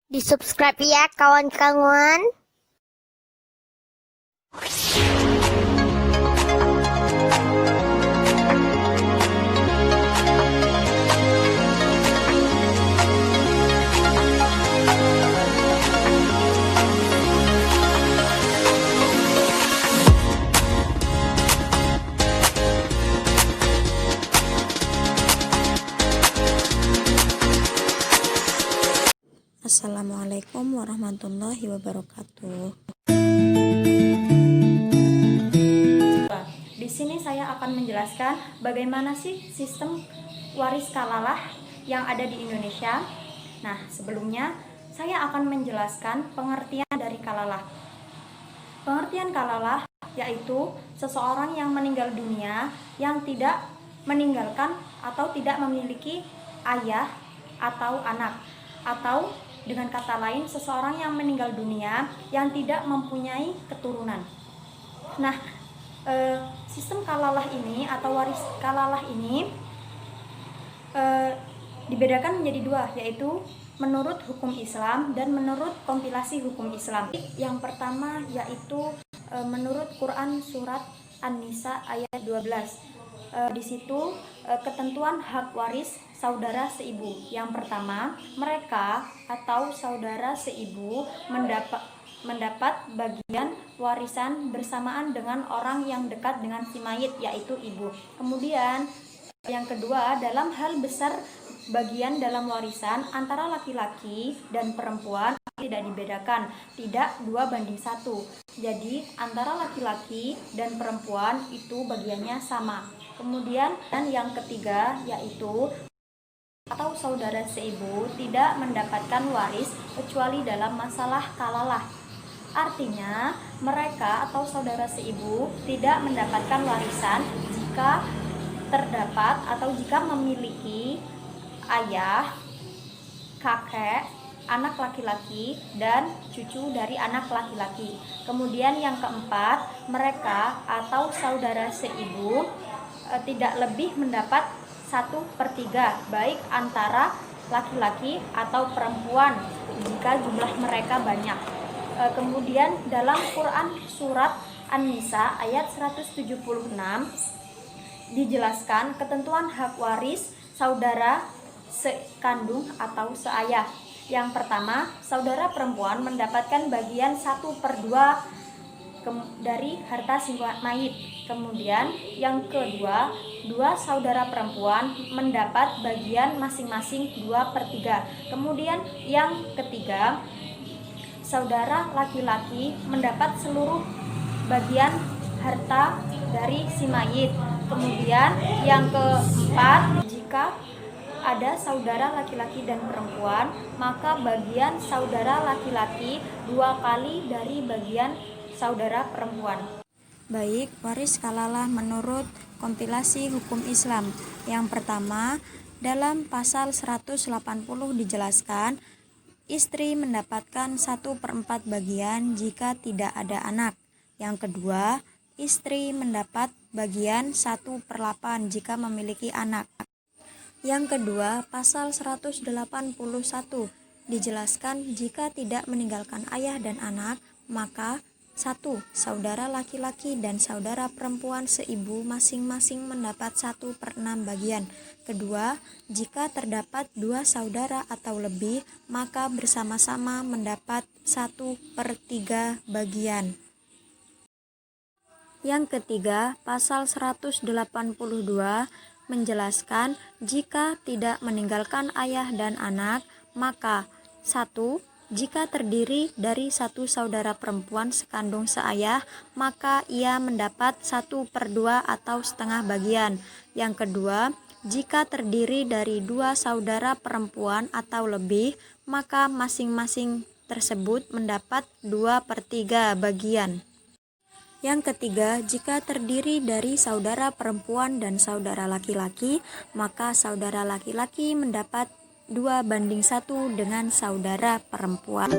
Di subscribe ya kawan-kawan. Assalamualaikum warahmatullahi wabarakatuh. Di sini saya akan menjelaskan bagaimana sih sistem waris kalalah yang ada di Indonesia. Nah, sebelumnya saya akan menjelaskan pengertian dari kalalah. Pengertian kalalah yaitu seseorang yang meninggal dunia yang tidak meninggalkan atau tidak memiliki ayah atau anak, atau dengan kata lain seseorang yang meninggal dunia yang tidak mempunyai keturunan. Nah, sistem kalalah ini atau waris kalalah ini dibedakan menjadi dua, yaitu menurut hukum Islam dan menurut kompilasi hukum Islam. Yang pertama yaitu menurut Quran surat An-Nisa ayat 12. Di situ ketentuan hak waris saudara seibu. Yang pertama, mereka atau saudara seibu mendapat bagian warisan bersamaan dengan orang yang dekat dengan si mayit, yaitu ibu. Kemudian yang kedua, dalam hal besar bagian dalam warisan antara laki-laki dan perempuan tidak dibedakan, tidak 2:1. Jadi antara laki-laki dan perempuan itu bagiannya sama. Kemudian dan yang ketiga yaitu atau saudara seibu tidak mendapatkan waris kecuali dalam masalah kalalah. Artinya mereka atau saudara seibu tidak mendapatkan warisan jika terdapat atau jika memiliki ayah, kakek, anak laki-laki, dan cucu dari anak laki-laki. Kemudian yang keempat, mereka atau saudara seibu tidak lebih mendapat 1/3 baik antara laki-laki atau perempuan jika jumlah mereka banyak. Kemudian dalam Quran surat An-Nisa ayat 176 dijelaskan ketentuan hak waris saudara sekandung atau seayah. Yang pertama, saudara perempuan mendapatkan bagian 1/2 dari harta si mayit. Kemudian yang kedua, dua saudara perempuan mendapat bagian masing-masing 2/3. Kemudian yang ketiga, saudara laki-laki mendapat seluruh bagian harta dari si mayit. Kemudian yang keempat, jika ada saudara laki-laki dan perempuan, maka bagian saudara laki-laki 2 kali dari bagian saudara perempuan. Baik, waris kalalah menurut kompilasi hukum Islam. Yang pertama, dalam pasal 180 dijelaskan istri mendapatkan 1/4 bagian jika tidak ada anak. Yang kedua, istri mendapat bagian 1/8 jika memiliki anak. Yang kedua, pasal 181 dijelaskan jika tidak meninggalkan ayah dan anak, maka 1. Saudara laki-laki dan saudara perempuan seibu masing-masing mendapat 1/6 bagian. Kedua, jika terdapat 2 saudara atau lebih, maka bersama-sama mendapat 1/3 bagian. Yang ketiga, pasal 182 menjelaskan jika tidak meninggalkan ayah dan anak, maka 1. Jika terdiri dari 1 saudara perempuan sekandung seayah, maka ia mendapat 1/2 atau setengah bagian. Yang kedua, jika terdiri dari 2 saudara perempuan atau lebih, maka masing-masing tersebut mendapat 2/3 bagian. Yang ketiga, jika terdiri dari saudara perempuan dan saudara laki-laki, maka saudara laki-laki mendapat 2:1 dengan saudara perempuan.